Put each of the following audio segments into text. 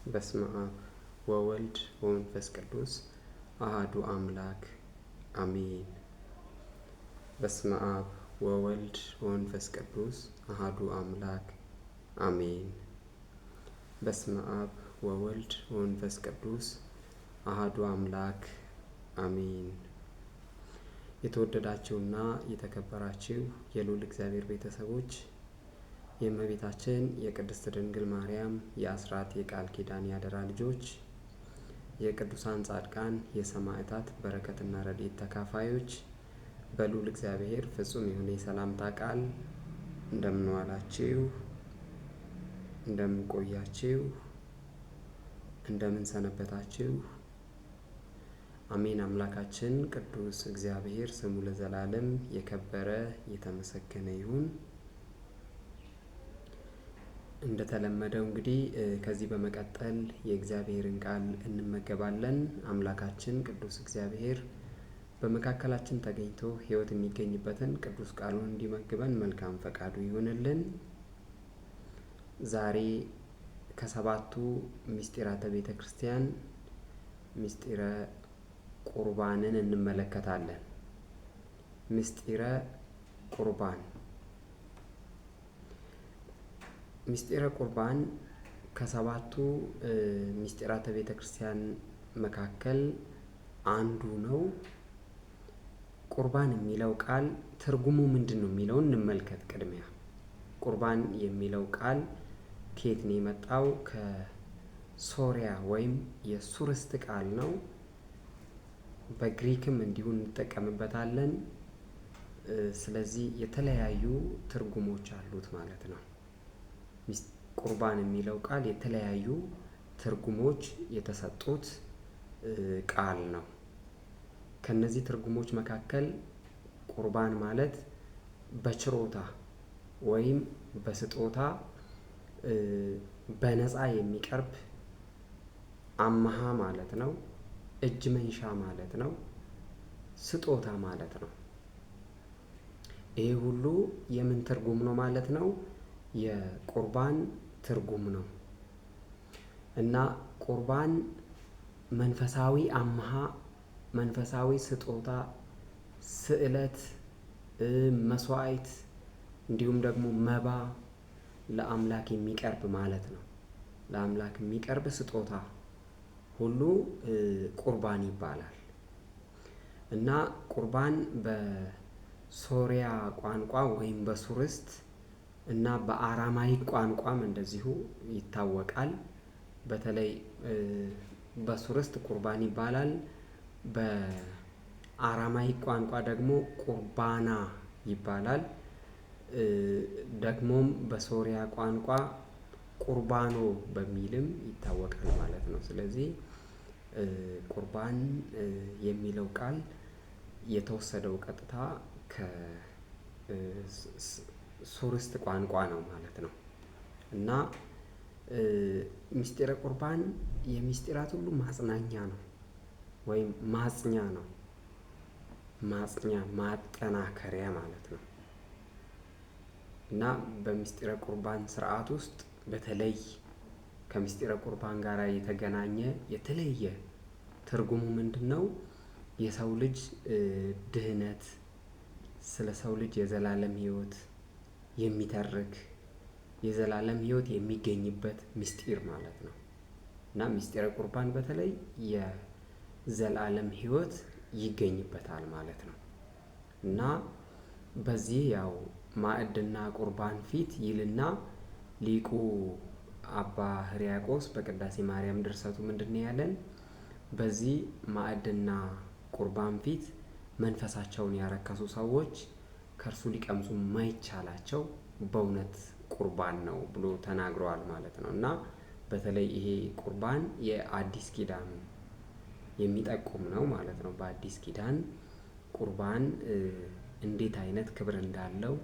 በስመ አብ ወወልድ ወመንፈስ ቅዱስ አሐዱ አምላክ አሜን። በስመ አብ ወወልድ ወመንፈስ ቅዱስ አሐዱ አምላክ አሜን። በስመ አብ ወወልድ ወመንፈስ ቅዱስ አሐዱ አምላክ አሜን። የተወደዳችሁና የተከበራችሁ የልዑል እግዚአብሔር ቤተሰቦች የእመቤታችን የቅድስት ድንግል ማርያም የአስራት የቃል ኪዳን ያደራ ልጆች የቅዱሳን ጻድቃን የሰማዕታት በረከትና ረድኤት ተካፋዮች በልዑል እግዚአብሔር ፍጹም የሆነ የሰላምታ ቃል እንደምን ዋላችሁ? እንደምን ቆያችሁ? እንደምን ሰነበታችሁ? አሜን። አምላካችን ቅዱስ እግዚአብሔር ስሙ ለዘላለም የከበረ የተመሰገነ ይሁን። እንደተለመደው እንግዲህ ከዚህ በመቀጠል የእግዚአብሔርን ቃል እንመገባለን። አምላካችን ቅዱስ እግዚአብሔር በመካከላችን ተገኝቶ ሕይወት የሚገኝበትን ቅዱስ ቃሉን እንዲመግበን መልካም ፈቃዱ ይሁንልን። ዛሬ ከሰባቱ ምስጢራተ ቤተ ክርስቲያን ምስጢረ ቁርባንን እንመለከታለን። ምስጢረ ቁርባን ምስጢረ ቁርባን ከሰባቱ ምስጢራተ ቤተ ክርስቲያን መካከል አንዱ ነው። ቁርባን የሚለው ቃል ትርጉሙ ምንድን ነው የሚለውን እንመልከት። ቅድሚያ ቁርባን የሚለው ቃል ከየት ነው የመጣው? ከሶሪያ ወይም የሱርስት ቃል ነው። በግሪክም እንዲሁ እንጠቀምበታለን። ስለዚህ የተለያዩ ትርጉሞች አሉት ማለት ነው። ቁርባን የሚለው ቃል የተለያዩ ትርጉሞች የተሰጡት ቃል ነው። ከነዚህ ትርጉሞች መካከል ቁርባን ማለት በችሮታ ወይም በስጦታ በነፃ የሚቀርብ አማሃ ማለት ነው። እጅ መንሻ ማለት ነው። ስጦታ ማለት ነው። ይሄ ሁሉ የምን ትርጉም ነው ማለት ነው? የቁርባን ትርጉም ነው። እና ቁርባን መንፈሳዊ አምሃ፣ መንፈሳዊ ስጦታ፣ ስዕለት፣ መስዋዕት እንዲሁም ደግሞ መባ ለአምላክ የሚቀርብ ማለት ነው። ለአምላክ የሚቀርብ ስጦታ ሁሉ ቁርባን ይባላል። እና ቁርባን በሶሪያ ቋንቋ ወይም በሱርስት እና በአራማይክ ቋንቋም እንደዚሁ ይታወቃል። በተለይ በሱርስት ቁርባን ይባላል። በአራማይክ ቋንቋ ደግሞ ቁርባና ይባላል። ደግሞም በሶሪያ ቋንቋ ቁርባኖ በሚልም ይታወቃል ማለት ነው። ስለዚህ ቁርባን የሚለው ቃል የተወሰደው ቀጥታ ከሱርስት ቋንቋ ነው ማለት ነው። እና ምስጢረ ቁርባን የምስጢራት ሁሉ ማጽናኛ ነው ወይም ማጽኛ ነው። ማጽኛ፣ ማጠናከሪያ ማለት ነው። እና በምስጢረ ቁርባን ስርዓት ውስጥ በተለይ ከምስጢረ ቁርባን ጋር የተገናኘ የተለየ ትርጉሙ ምንድን ነው? የሰው ልጅ ድህነት፣ ስለ ሰው ልጅ የዘላለም ሕይወት የሚተርክ የዘላለም ሕይወት የሚገኝበት ምስጢር ማለት ነው። እና ምስጢረ ቁርባን በተለይ የዘላለም ሕይወት ይገኝበታል ማለት ነው። እና በዚህ ያው ማዕድና ቁርባን ፊት ይልና ሊቁ አባ ሕርያቆስ በቅዳሴ ማርያም ድርሰቱ ምንድን ነው ያለን? በዚህ ማዕድና ቁርባን ፊት መንፈሳቸውን ያረከሱ ሰዎች ከእርሱ ሊቀምሱ የማይቻላቸው በእውነት ቁርባን ነው ብሎ ተናግረዋል ማለት ነው። እና በተለይ ይሄ ቁርባን የአዲስ ኪዳን የሚጠቁም ነው ማለት ነው። በአዲስ ኪዳን ቁርባን እንዴት አይነት ክብር እንዳለው፣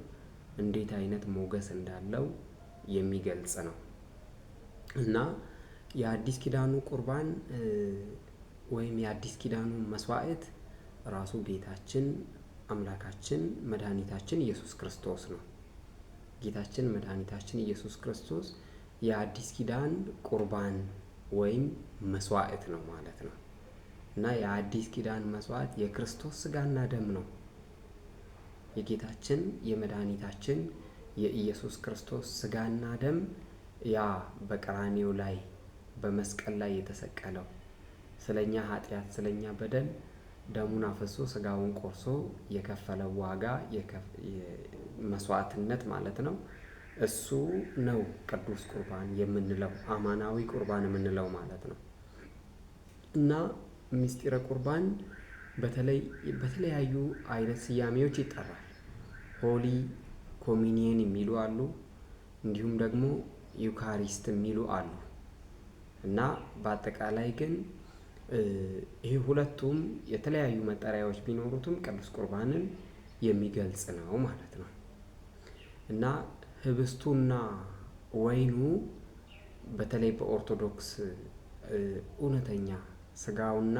እንዴት አይነት ሞገስ እንዳለው የሚገልጽ ነው። እና የአዲስ ኪዳኑ ቁርባን ወይም የአዲስ ኪዳኑ መስዋዕት ራሱ ጌታችን አምላካችን መድኃኒታችን ኢየሱስ ክርስቶስ ነው። ጌታችን መድኃኒታችን ኢየሱስ ክርስቶስ የአዲስ ኪዳን ቁርባን ወይም መስዋዕት ነው ማለት ነው። እና የአዲስ ኪዳን መስዋዕት የክርስቶስ ስጋና ደም ነው። የጌታችን የመድኃኒታችን የኢየሱስ ክርስቶስ ስጋና ደም ያ በቀራንዮ ላይ በመስቀል ላይ የተሰቀለው ስለኛ ኃጢአት ስለኛ በደል ደሙን አፍሶ ስጋውን ቆርሶ የከፈለው ዋጋ መስዋዕትነት ማለት ነው። እሱ ነው ቅዱስ ቁርባን የምንለው አማናዊ ቁርባን የምንለው ማለት ነው። እና ምስጢረ ቁርባን በተለያዩ አይነት ስያሜዎች ይጠራል። ሆሊ ኮሚኒየን የሚሉ አሉ፣ እንዲሁም ደግሞ ዩካሪስት የሚሉ አሉ። እና በአጠቃላይ ግን ይህ ሁለቱም የተለያዩ መጠሪያዎች ቢኖሩትም ቅዱስ ቁርባንን የሚገልጽ ነው ማለት ነው። እና ህብስቱና ወይኑ በተለይ በኦርቶዶክስ እውነተኛ ስጋውና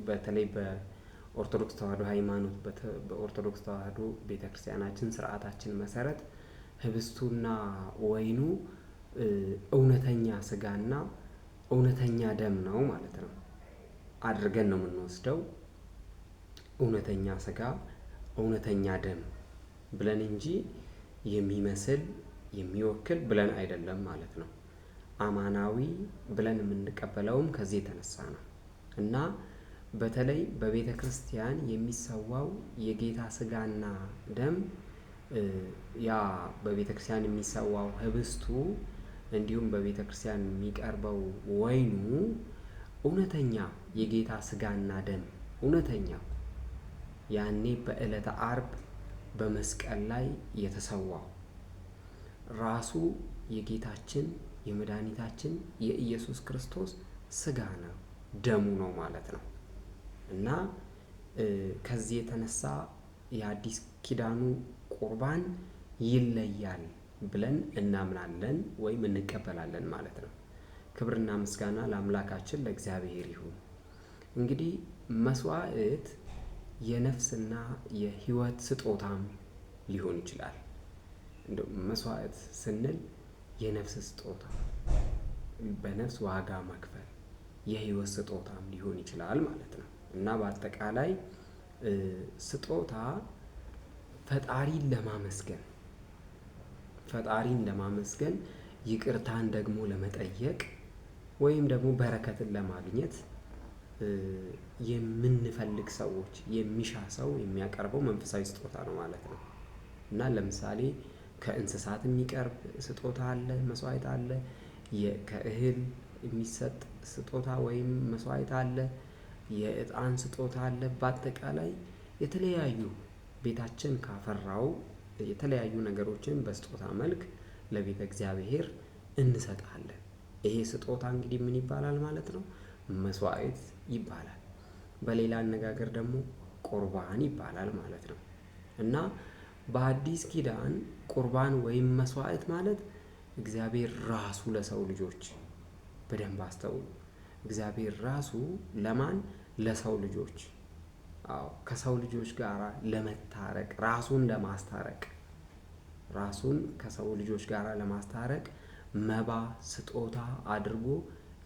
በተለይ በኦርቶዶክስ ተዋሕዶ ሃይማኖት በኦርቶዶክስ ተዋሕዶ ቤተክርስቲያናችን ስርዓታችን መሰረት ህብስቱና ወይኑ እውነተኛ ስጋና እውነተኛ ደም ነው ማለት ነው አድርገን ነው የምንወስደው። እውነተኛ ስጋ እውነተኛ ደም ብለን እንጂ የሚመስል የሚወክል ብለን አይደለም ማለት ነው። አማናዊ ብለን የምንቀበለውም ከዚህ የተነሳ ነው። እና በተለይ በቤተ ክርስቲያን የሚሰዋው የጌታ ስጋና ደም ያ በቤተ ክርስቲያን የሚሰዋው ህብስቱ እንዲሁም በቤተ ክርስቲያን የሚቀርበው ወይኑ እውነተኛ የጌታ ስጋና ደም እውነተኛው ያኔ በዕለተ ዓርብ በመስቀል ላይ የተሰዋው ራሱ የጌታችን የመድኃኒታችን የኢየሱስ ክርስቶስ ስጋ ነው ደሙ ነው ማለት ነው። እና ከዚህ የተነሳ የአዲስ ኪዳኑ ቁርባን ይለያል ብለን እናምናለን ወይም እንቀበላለን ማለት ነው። ክብርና ምስጋና ለአምላካችን ለእግዚአብሔር ይሁን። እንግዲህ መስዋዕት የነፍስና የህይወት ስጦታም ሊሆን ይችላል። እንደው መስዋዕት ስንል የነፍስ ስጦታ በነፍስ ዋጋ መክፈል የህይወት ስጦታም ሊሆን ይችላል ማለት ነው። እና በአጠቃላይ ስጦታ ፈጣሪን ለማመስገን ይቅርታን ደግሞ ለመጠየቅ ወይም ደግሞ በረከትን ለማግኘት የምንፈልግ ሰዎች የሚሻ ሰው የሚያቀርበው መንፈሳዊ ስጦታ ነው ማለት ነው። እና ለምሳሌ ከእንስሳት የሚቀርብ ስጦታ አለ፣ መስዋዕት አለ። ከእህል የሚሰጥ ስጦታ ወይም መስዋዕት አለ። የዕጣን ስጦታ አለ። በአጠቃላይ የተለያዩ ቤታችን ካፈራው የተለያዩ ነገሮችን በስጦታ መልክ ለቤተ እግዚአብሔር እንሰጣለን። ይሄ ስጦታ እንግዲህ ምን ይባላል ማለት ነው? መስዋዕት ይባላል። በሌላ አነጋገር ደግሞ ቁርባን ይባላል ማለት ነው። እና በአዲስ ኪዳን ቁርባን ወይም መስዋዕት ማለት እግዚአብሔር ራሱ ለሰው ልጆች በደንብ አስተውሉ። እግዚአብሔር ራሱ ለማን? ለሰው ልጆች። ከሰው ልጆች ጋር ለመታረቅ ራሱን ከሰው ልጆች ጋር ለማስታረቅ መባ ስጦታ አድርጎ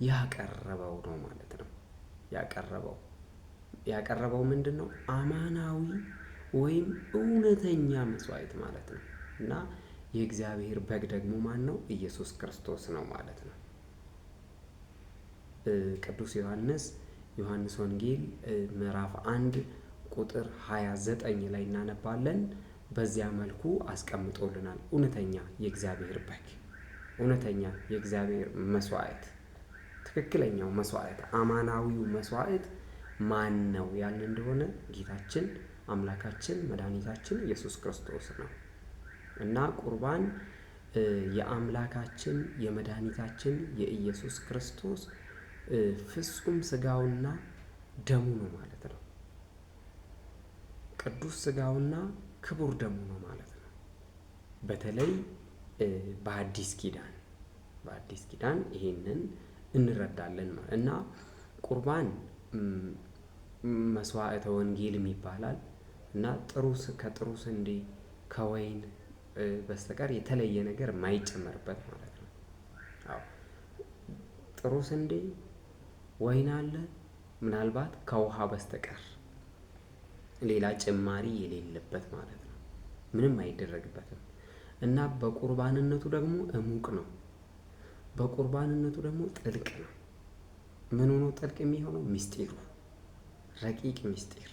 ያቀረበው ነው ማለት ነው። ያቀረበው ምንድን ነው? አማናዊ ወይም እውነተኛ መስዋዕት ማለት ነው። እና የእግዚአብሔር በግ ደግሞ ማን ነው? ኢየሱስ ክርስቶስ ነው ማለት ነው። ቅዱስ ዮሐንስ ወንጌል ምዕራፍ 1 ቁጥር 29 ላይ እናነባለን። በዚያ መልኩ አስቀምጦልናል። እውነተኛ የእግዚአብሔር በግ፣ እውነተኛ የእግዚአብሔር መስዋዕት፣ ትክክለኛው መስዋዕት፣ አማናዊው መስዋዕት ማን ነው ያልን እንደሆነ ጌታችን አምላካችን መድኃኒታችን ኢየሱስ ክርስቶስ ነው። እና ቁርባን የአምላካችን የመድኃኒታችን የኢየሱስ ክርስቶስ ፍጹም ስጋውና ደሙ ነው ማለት ነው። ቅዱስ ስጋውና ክቡር ደሙ ነው ማለት ነው። በተለይ በአዲስ ኪዳን ይሄንን እንረዳለን ማለት እና ቁርባን መስዋዕተ ወንጌልም ይባላል። እና ከጥሩ ስንዴ ከወይን በስተቀር የተለየ ነገር የማይጨመርበት ማለት ነው። ጥሩ ስንዴ፣ ወይን አለ፣ ምናልባት ከውሃ በስተቀር ሌላ ጭማሪ የሌለበት ማለት ነው። ምንም አይደረግበትም እና በቁርባንነቱ ደግሞ እሙቅ ነው። በቁርባንነቱ ደግሞ ጥልቅ ነው። ምን ሆኖ ጥልቅ የሚሆነው? ምስጢሩ ረቂቅ ምስጢር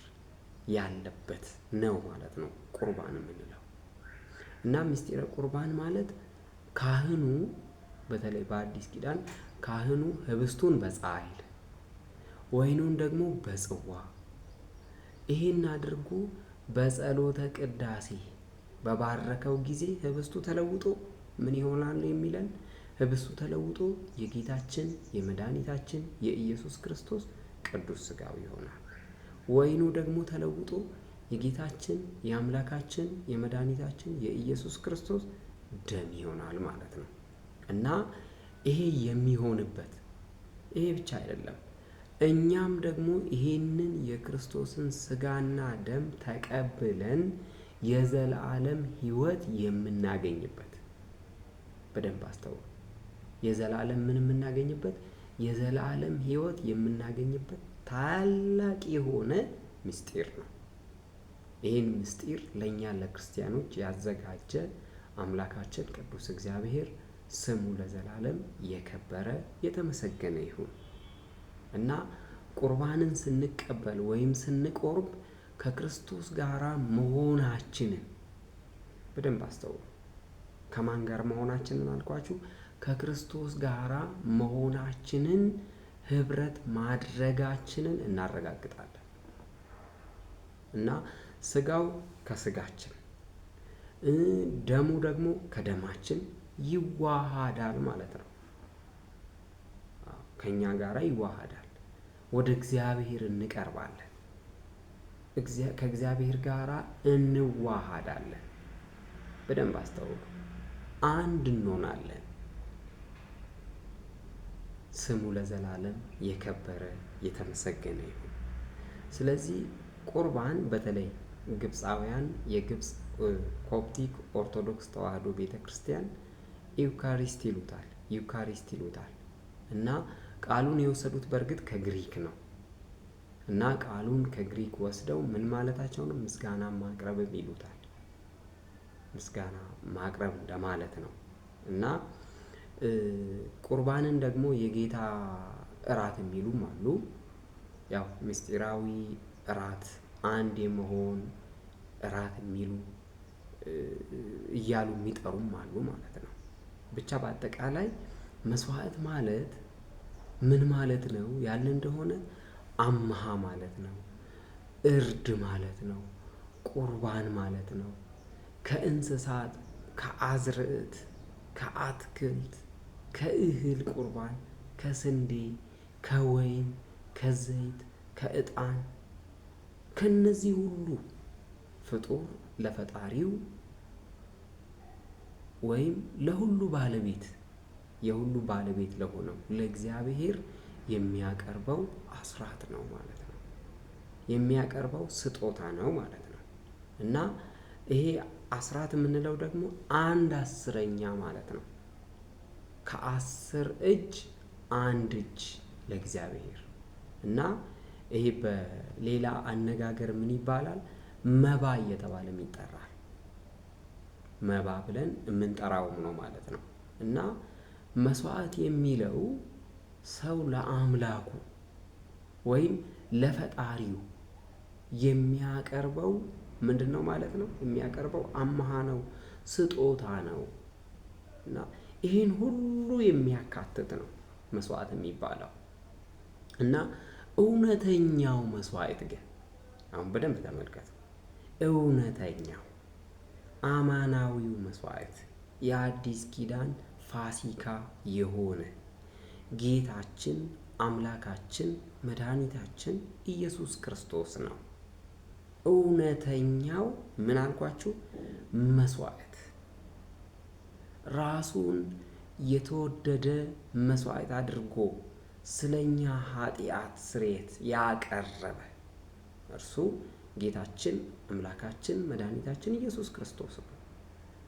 ያለበት ነው ማለት ነው ቁርባን የምንለው። እና ምስጢረ ቁርባን ማለት ካህኑ በተለይ በአዲስ ኪዳን ካህኑ ህብስቱን በጻሕል ወይኑን ደግሞ በጽዋ ይሄን አድርጎ በጸሎተ ቅዳሴ በባረከው ጊዜ ህብስቱ ተለውጦ ምን ይሆናል የሚለን? ህብስቱ ተለውጦ የጌታችን የመድኃኒታችን የኢየሱስ ክርስቶስ ቅዱስ ሥጋው ይሆናል። ወይኑ ደግሞ ተለውጦ የጌታችን የአምላካችን የመድኃኒታችን የኢየሱስ ክርስቶስ ደም ይሆናል ማለት ነው። እና ይሄ የሚሆንበት ይሄ ብቻ አይደለም። እኛም ደግሞ ይሄንን የክርስቶስን ሥጋና ደም ተቀብለን የዘላለም ሕይወት የምናገኝበት፣ በደንብ አስተውሉ። የዘላለም ምን የምናገኝበት? የዘላለም ሕይወት የምናገኝበት ታላቅ የሆነ ምስጢር ነው። ይህን ምስጢር ለእኛ ለክርስቲያኖች ያዘጋጀ አምላካችን ቅዱስ እግዚአብሔር ስሙ ለዘላለም የከበረ የተመሰገነ ይሁን እና ቁርባንን ስንቀበል ወይም ስንቆርብ ከክርስቶስ ጋር መሆናችንን በደንብ አስተውሉ። ከማን ጋር መሆናችንን አልኳችሁ? ከክርስቶስ ጋር መሆናችንን ህብረት ማድረጋችንን እናረጋግጣለን እና ሥጋው ከሥጋችን ደሙ ደግሞ ከደማችን ይዋሃዳል ማለት ነው። ከኛ ጋር ይዋሃዳል። ወደ እግዚአብሔር እንቀርባለን። ከእግዚአብሔር ጋር እንዋሃዳለን። በደንብ አስተውሉ። አንድ እንሆናለን። ስሙ ለዘላለም የከበረ የተመሰገነ ይሁን። ስለዚህ ቁርባን በተለይ ግብፃውያን የግብፅ ኮፕቲክ ኦርቶዶክስ ተዋህዶ ቤተ ክርስቲያን ዩካሪስት ይሉታል እና ቃሉን የወሰዱት በእርግጥ ከግሪክ ነው እና ቃሉን ከግሪክ ወስደው ምን ማለታቸው ነው? ምስጋና ማቅረብ ይሉታል። ምስጋና ማቅረብ እንደማለት ነው እና ቁርባንን ደግሞ የጌታ እራት የሚሉም አሉ። ያው ምስጢራዊ እራት፣ አንድ የመሆን እራት የሚሉ እያሉ የሚጠሩም አሉ ማለት ነው። ብቻ በአጠቃላይ መስዋዕት ማለት ምን ማለት ነው ያለ እንደሆነ አምሃ ማለት ነው፣ እርድ ማለት ነው፣ ቁርባን ማለት ነው። ከእንስሳት፣ ከአዝርዕት፣ ከአትክልት፣ ከእህል ቁርባን፣ ከስንዴ፣ ከወይን፣ ከዘይት፣ ከዕጣን፣ ከነዚህ ሁሉ ፍጡር ለፈጣሪው ወይም ለሁሉ ባለቤት የሁሉ ባለቤት ለሆነው ለእግዚአብሔር የሚያቀርበው አስራት ነው ማለት ነው። የሚያቀርበው ስጦታ ነው ማለት ነው እና ይሄ አስራት የምንለው ደግሞ 1/10 ማለት ነው። ከ10 እጅ 1 እጅ ለእግዚአብሔር እና ይሄ በሌላ አነጋገር ምን ይባላል? መባ እየተባለም ይጠራል። መባ ብለን የምንጠራውም ነው ማለት ነው እና መስዋዕት የሚለው ሰው ለአምላኩ ወይም ለፈጣሪው የሚያቀርበው ምንድን ነው ማለት ነው? የሚያቀርበው አምሃ ነው፣ ስጦታ ነው እና ይህን ሁሉ የሚያካትት ነው መስዋዕት የሚባለው እና እውነተኛው መስዋዕት ግን አሁን በደንብ ተመልከቱ። እውነተኛው አማናዊው መስዋዕት የአዲስ ኪዳን ፋሲካ የሆነ ጌታችን አምላካችን መድኃኒታችን ኢየሱስ ክርስቶስ ነው። እውነተኛው ምን አልኳችሁ? መስዋዕት ራሱን የተወደደ መስዋዕት አድርጎ ስለኛ ኃጢአት ስርየት ያቀረበ እርሱ ጌታችን አምላካችን መድኃኒታችን ኢየሱስ ክርስቶስ ነው።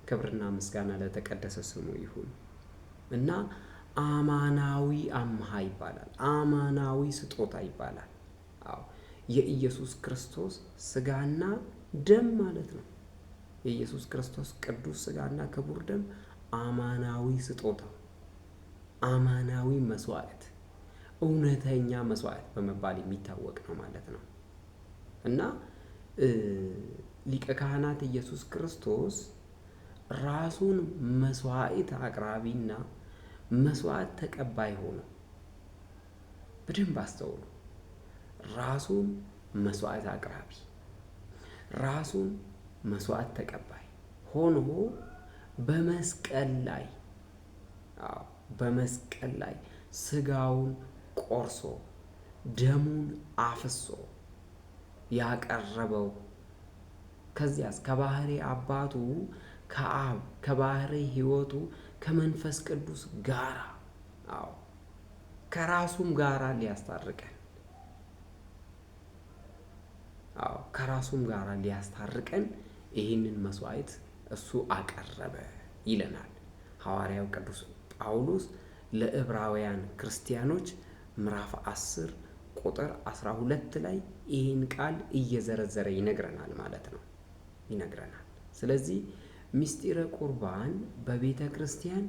ክብርና ምስጋና ለተቀደሰ ስሙ ይሁን እና አማናዊ አምሃ ይባላል። አማናዊ ስጦታ ይባላል። አዎ የኢየሱስ ክርስቶስ ስጋና ደም ማለት ነው። የኢየሱስ ክርስቶስ ቅዱስ ስጋና ክቡር ደም አማናዊ ስጦታ፣ አማናዊ መስዋዕት፣ እውነተኛ መስዋዕት በመባል የሚታወቅ ነው ማለት ነው እና ሊቀ ካህናት ኢየሱስ ክርስቶስ ራሱን መስዋዕት አቅራቢና መስዋዕት ተቀባይ ሆኖ፣ በደንብ አስተውሉ። ራሱን መስዋዕት አቅራቢ፣ ራሱን መስዋዕት ተቀባይ ሆኖ በመስቀል ላይ ስጋውን ቆርሶ ደሙን አፍሶ ያቀረበው ከዚያስ ከባህሪ አባቱ ከአብ ከባህሪ ሕይወቱ ከመንፈስ ቅዱስ ጋራ ከራሱም ጋራ ሊያስታርቀን ከራሱም ጋራ ሊያስታርቀን ይህንን መስዋዕት እሱ አቀረበ ይለናል ሐዋርያው ቅዱስ ጳውሎስ ለዕብራውያን ክርስቲያኖች ምዕራፍ 10 ቁጥር 12 ላይ ይህን ቃል እየዘረዘረ ይነግረናል ማለት ነው። ይነግረናል። ስለዚህ ምስጢረ ቁርባን በቤተ ክርስቲያን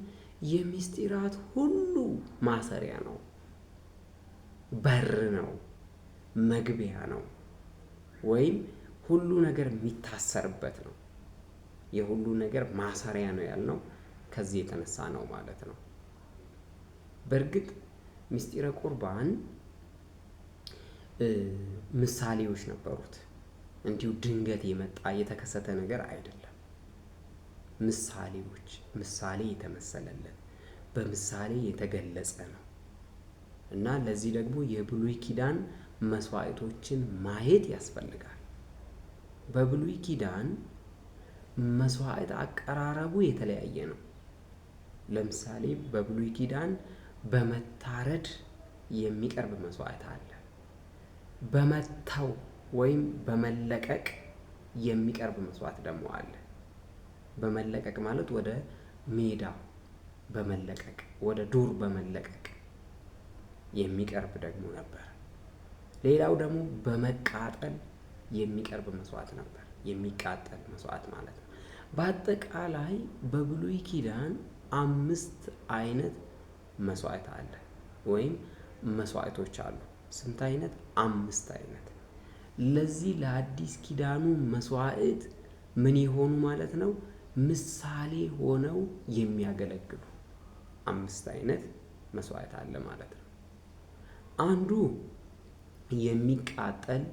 የምስጢራት ሁሉ ማሰሪያ ነው፣ በር ነው፣ መግቢያ ነው፣ ወይም ሁሉ ነገር የሚታሰርበት ነው። የሁሉ ነገር ማሰሪያ ነው ያልነው ከዚህ የተነሳ ነው ማለት ነው። በእርግጥ ምስጢረ ቁርባን ምሳሌዎች ነበሩት። እንዲሁ ድንገት የመጣ የተከሰተ ነገር አይደለም። ምሳሌ የተመሰለለት በምሳሌ የተገለጸ ነው እና ለዚህ ደግሞ የብሉይ ኪዳን መስዋዕቶችን ማየት ያስፈልጋል። በብሉይ ኪዳን መስዋዕት አቀራረቡ የተለያየ ነው። ለምሳሌ በብሉይ ኪዳን በመታረድ የሚቀርብ መስዋዕት አለ። በመተው ወይም በመለቀቅ የሚቀርብ መስዋዕት ደግሞ አለ። በመለቀቅ ማለት ወደ ሜዳ በመለቀቅ ወደ ዱር በመለቀቅ የሚቀርብ ደግሞ ነበር። ሌላው ደግሞ በመቃጠል የሚቀርብ መስዋዕት ነበር። የሚቃጠል መስዋዕት ማለት ነው። በአጠቃላይ በብሉይ ኪዳን 5 አይነት መስዋዕት አለ ወይም መስዋዕቶች አሉ። ስንት አይነት? 5 አይነት። ለዚህ ለአዲስ ኪዳኑ መስዋዕት ምን የሆኑ ማለት ነው? ምሳሌ ሆነው የሚያገለግሉ 5 አይነት መስዋዕት አለ ማለት ነው። አንዱ የሚቃጠል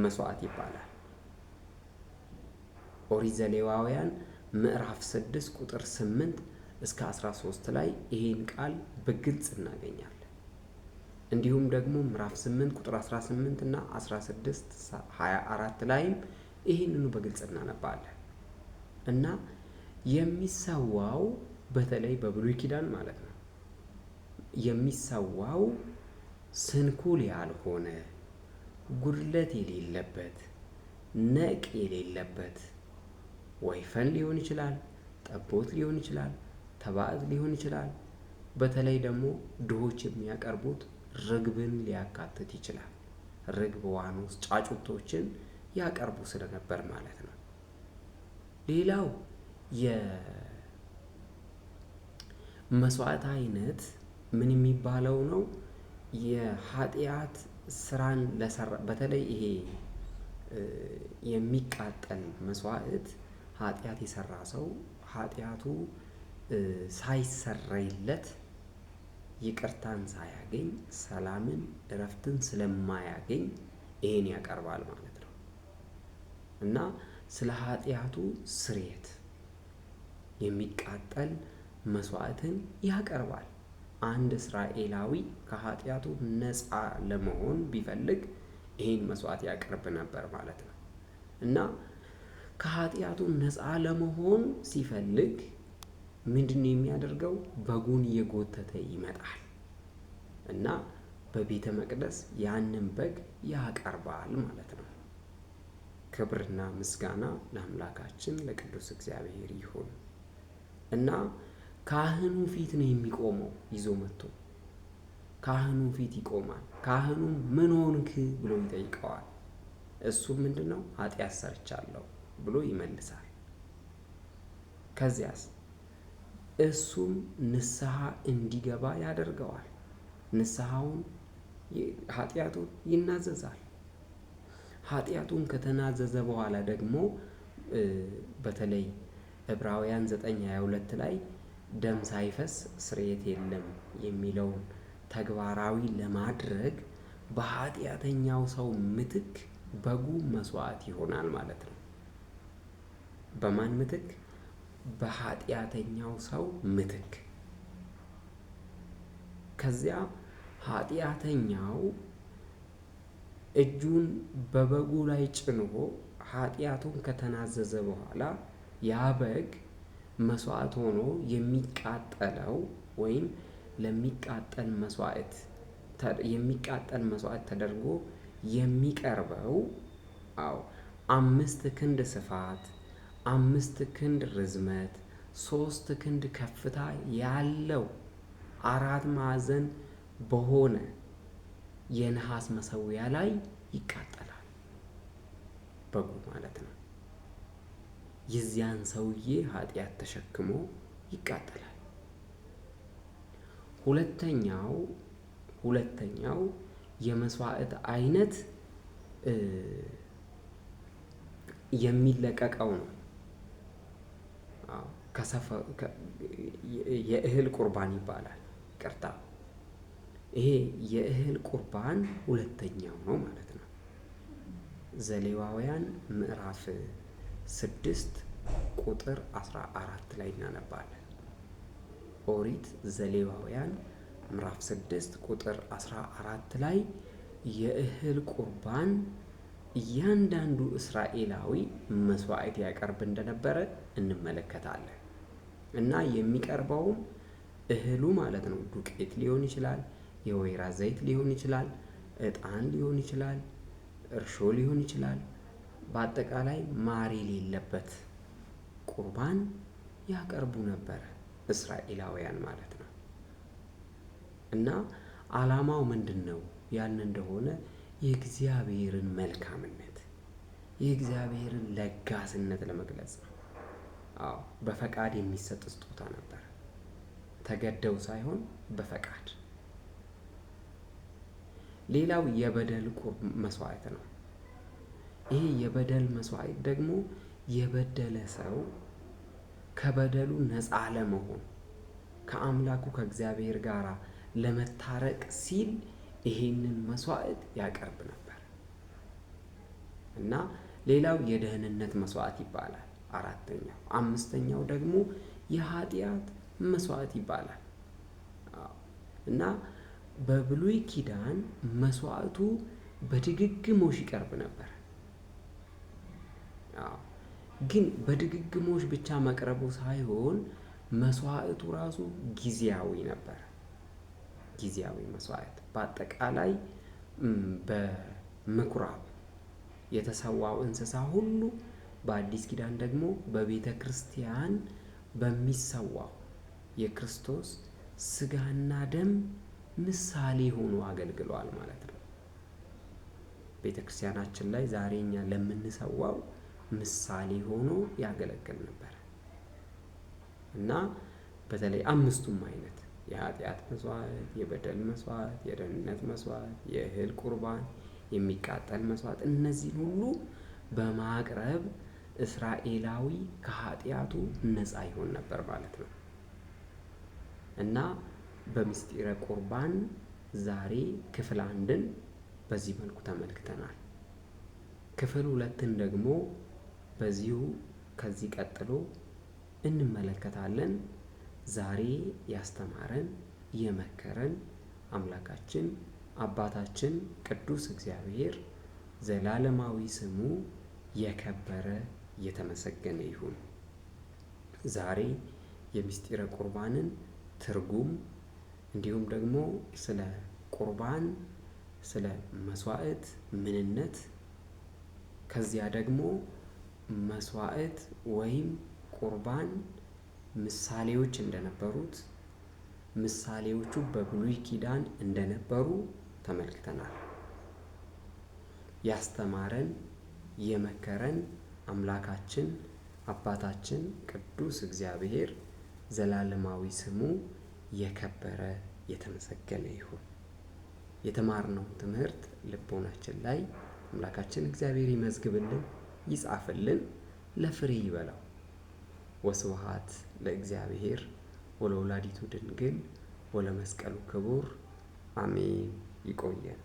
መስዋዕት ይባላል። ኦሪት ዘሌዋውያን ምዕራፍ 6 ቁጥር 8 እስከ 13 ላይ ይሄን ቃል በግልጽ እናገኛለን። እንዲሁም ደግሞ ምዕራፍ 8 ቁጥር 18 እና 16 24 ላይም ይሄንኑ በግልጽ እናነባለን እና የሚሰዋው በተለይ በብሉይ ኪዳን ማለት ነው የሚሰዋው ስንኩል ያልሆነ ጉድለት የሌለበት ነቅ የሌለበት ወይፈን ሊሆን ይችላል፣ ጠቦት ሊሆን ይችላል፣ ተባዕት ሊሆን ይችላል። በተለይ ደግሞ ድሆች የሚያቀርቡት ርግብን ሊያካትት ይችላል። ርግብ፣ ዋኖስ፣ ጫጩቶችን ያቀርቡ ስለነበር ማለት ነው። ሌላው የመስዋዕት አይነት ምን የሚባለው ነው? የኃጢአት ስራን ለሰራ በተለይ ይሄ የሚቃጠል መስዋዕት ኃጢአት የሰራ ሰው ኃጢአቱ ሳይሰረይለት ይቅርታን ሳያገኝ ሰላምን፣ እረፍትን ስለማያገኝ ይሄን ያቀርባል ማለት ነው እና ስለ ኃጢአቱ ስርየት የሚቃጠል መስዋዕትን ያቀርባል። አንድ እስራኤላዊ ከኃጢአቱ ነፃ ለመሆን ቢፈልግ ይሄን መስዋዕት ያቀርብ ነበር ማለት ነው እና ከኃጢአቱ ነፃ ለመሆን ሲፈልግ ምንድነው የሚያደርገው? በጉን እየጎተተ ይመጣል እና በቤተ መቅደስ ያንን በግ ያቀርባል ማለት ነው። ክብርና ምስጋና ለአምላካችን ለቅዱስ እግዚአብሔር ይሁን እና ካህኑ ፊት ነው የሚቆመው። ይዞ መጥቶ ካህኑ ፊት ይቆማል። ካህኑም ምን ሆንክ ብሎ ይጠይቀዋል። እሱም ምንድን ነው ኃጢአት ሰርቻለሁ ብሎ ይመልሳል። ከዚያስ እሱም ንስሐ እንዲገባ ያደርገዋል። ንስሐውን ኃጢአቱን ይናዘዛል። ኃጢአቱን ከተናዘዘ በኋላ ደግሞ በተለይ ዕብራውያን 9:22 ላይ ደም ሳይፈስ ስርየት የለም የሚለውን ተግባራዊ ለማድረግ በኃጢአተኛው ሰው ምትክ በጉ መስዋዕት ይሆናል ማለት ነው። በማን ምትክ? በኃጢአተኛው ሰው ምትክ። ከዚያ ኃጢአተኛው እጁን በበጉ ላይ ጭኖ ኃጢአቱን ከተናዘዘ በኋላ ያ በግ መስዋዕት ሆኖ የሚቃጠለው ወይም ለሚቃጠል መስዋዕት ተደርጎ የሚቀርበው 5 ክንድ ስፋት፣ 5 ክንድ ርዝመት፣ 3 ክንድ ከፍታ ያለው 4 ማዕዘን በሆነ የነሐስ መሠዊያ ላይ ይቃጠላል። በጉ ማለት ነው። የዚያን ሰውዬ ኃጢአት ተሸክሞ ይቃጠላል። ሁለተኛው የመስዋዕት አይነት የሚለቀቀው ነው። የእህል ቁርባን ይባላል። ይቅርታ፣ ይሄ የእህል ቁርባን ሁለተኛው ነው ማለት ነው። ዘሌዋውያን ምዕራፍ 6 ቁጥር 14 ላይ እናነባለን። ኦሪት ዘሌዋውያን ምዕራፍ 6 ቁጥር 14 ላይ የእህል ቁርባን እያንዳንዱ እስራኤላዊ መስዋዕት ያቀርብ እንደነበረ እንመለከታለን። እና የሚቀርበውም እህሉ ማለት ነው ዱቄት ሊሆን ይችላል፣ የወይራ ዘይት ሊሆን ይችላል፣ ዕጣን ሊሆን ይችላል፣ እርሾ ሊሆን ይችላል። በአጠቃላይ ማር የሌለበት ቁርባን ያቀርቡ ነበረ እስራኤላውያን ማለት ነው። እና ዓላማው ምንድን ነው ያን እንደሆነ የእግዚአብሔርን መልካምነት፣ የእግዚአብሔርን ለጋስነት ለመግለጽ ነው። በፈቃድ የሚሰጥ ስጦታ ነበር። ተገደው ሳይሆን በፈቃድ። ሌላው የበደል መስዋዕት ነው። ይሄ የበደል መስዋዕት ደግሞ የበደለ ሰው ከበደሉ ነፃ ለመሆን ከአምላኩ ከእግዚአብሔር ጋር ለመታረቅ ሲል ይሄንን መስዋዕት ያቀርብ ነበር። እና ሌላው የደህንነት መስዋዕት ይባላል። አምስተኛው ደግሞ የኃጢአት መስዋዕት ይባላል። እና በብሉይ ኪዳን መስዋዕቱ በድግግሞሽ ይቀርብ ነበር። ግን በድግግሞሽ ብቻ መቅረቡ ሳይሆን መስዋዕቱ ራሱ ጊዜያዊ ነበር። ጊዜያዊ መስዋዕት በአጠቃላይ በምኩራብ የተሰዋው እንስሳ ሁሉ በአዲስ ኪዳን ደግሞ በቤተ ክርስቲያን በሚሰዋው የክርስቶስ ስጋና ደም ምሳሌ ሆኖ አገልግሏል ማለት ነው። ቤተ ክርስቲያናችን ላይ ዛሬ እኛ ለምንሰዋው ምሳሌ ሆኖ ያገለግል ነበር። እና በተለይ አምስቱም አይነት የኃጢአት መስዋዕት፣ የበደል መስዋዕት፣ የደህንነት መስዋዕት፣ የእህል ቁርባን፣ የሚቃጠል መስዋዕት፣ እነዚህን ሁሉ በማቅረብ እስራኤላዊ ከኃጢአቱ ነፃ ይሆን ነበር ማለት ነው። እና በምስጢረ ቁርባን ዛሬ ክፍል 1ን በዚህ መልኩ ተመልክተናል። ክፍል 2ን ደግሞ በዚሁ ከዚህ ቀጥሎ እንመለከታለን። ዛሬ ያስተማረን የመከረን አምላካችን አባታችን ቅዱስ እግዚአብሔር ዘላለማዊ ስሙ የከበረ የተመሰገነ ይሁን። ዛሬ የምስጢረ ቁርባንን ትርጉም እንዲሁም ደግሞ ስለ ቁርባን፣ ስለ መስዋዕት ምንነት፣ ከዚያ ደግሞ መስዋዕት ወይም ቁርባን ምሳሌዎች እንደነበሩት ምሳሌዎቹ በብሉይ ኪዳን እንደነበሩ ተመልክተናል። ያስተማረን የመከረን አምላካችን አባታችን ቅዱስ እግዚአብሔር ዘላለማዊ ስሙ የከበረ የተመሰገነ ይሁን። የተማርነው ትምህርት ልቦናችን ላይ አምላካችን እግዚአብሔር ይመዝግብልን፣ ይጻፍልን፣ ለፍሬ ይበላው። ወስብሐት ለእግዚአብሔር ወለወላዲቱ ድንግል ወለመስቀሉ ክቡር አሜን። ይቆየን።